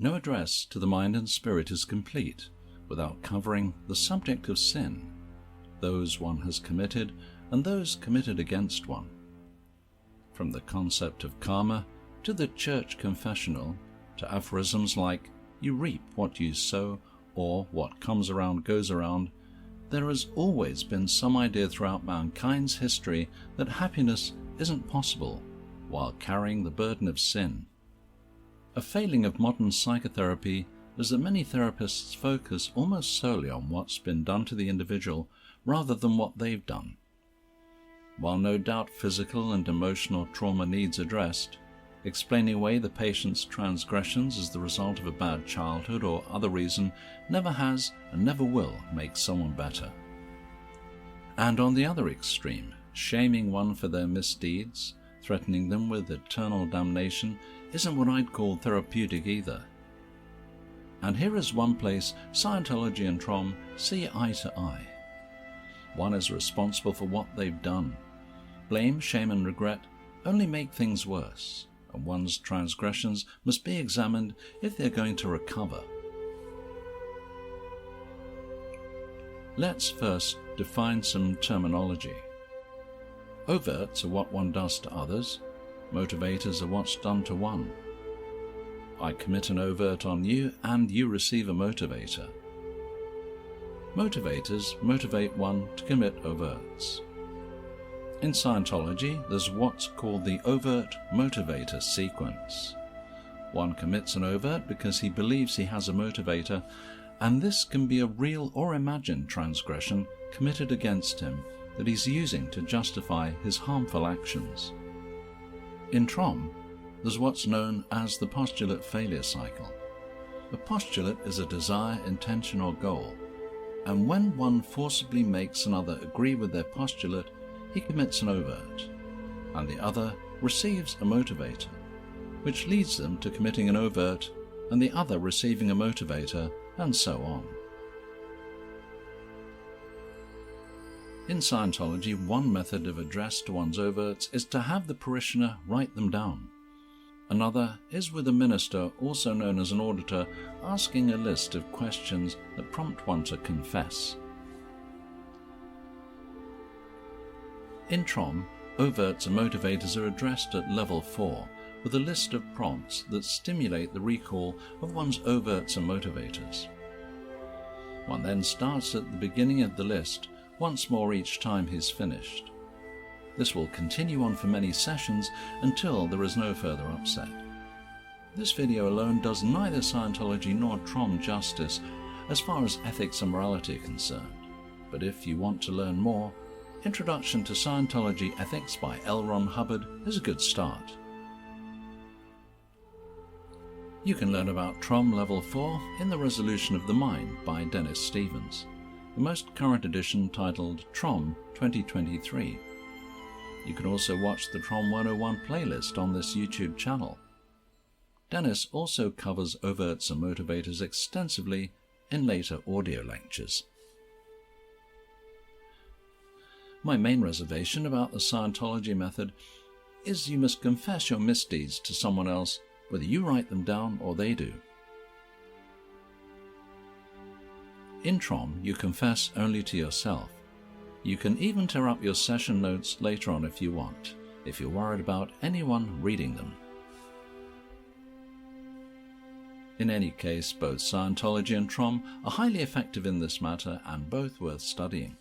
no address to the mind and spirit is complete without covering the subject of sin, those one has committed and those committed against one. From the concept of karma to the church confessional to aphorisms like "you reap what you sow" or "what comes around goes around," there has always been some idea throughout mankind's history that happiness isn't possible while carrying the burden of sin. A failing of modern psychotherapy is that many therapists focus almost solely on what's been done to the individual rather than what they've done. While no doubt physical and emotional trauma needs addressed, explaining away the patient's transgressions as the result of a bad childhood or other reason never has and never will make someone better. And on the other extreme, shaming one for their misdeeds, threatening them with eternal damnation, isn't what I'd call therapeutic either. And here is one place Scientology and TROM see eye to eye. One is responsible for what they've done. Blame, shame and regret only make things worse, and one's transgressions must be examined if they're going to recover. Let's first define some terminology. Overts are what one does to others. Motivators are what's done to one. I commit an overt on you and you receive a motivator. Motivators motivate one to commit overts. In Scientology, there's what's called the Overt-Motivator sequence. One commits an overt because he believes he has a motivator, and this can be a real or imagined transgression committed against him that he's using to justify his harmful actions. In TROM, there's what's known as the postulate failure cycle. A postulate is a desire, intention or goal, and when one forcibly makes another agree with their postulate, he commits an overt, and the other receives a motivator, which leads them to committing an overt and the other receiving a motivator, and so on. In Scientology, one method of address to one's overts is to have the parishioner write them down. Another is with a minister, also known as an auditor, asking a list of questions that prompt one to confess. In TROM, overts and motivators are addressed at level 4 with a list of prompts that stimulate the recall of one's overts and motivators. One then starts at the beginning of the list once more each time he's finished. This will continue on for many sessions until there is no further upset. This video alone does neither Scientology nor TROM justice as far as ethics and morality are concerned, but if you want to learn more, Introduction to Scientology Ethics by L. Ron Hubbard is a good start. You can learn about TROM Level 4 in The Resolution of the Mind by Dennis Stevens, the most current edition titled TROM 2023. You can also watch the TROM 101 playlist on this YouTube channel. Dennis also covers overts and motivators extensively in later audio lectures. My main reservation about the Scientology method is you must confess your misdeeds to someone else, whether you write them down or they do. In TROM, you confess only to yourself. You can even tear up your session notes later on if you want, if you're worried about anyone reading them. In any case, both Scientology and TROM are highly effective in this matter and both worth studying.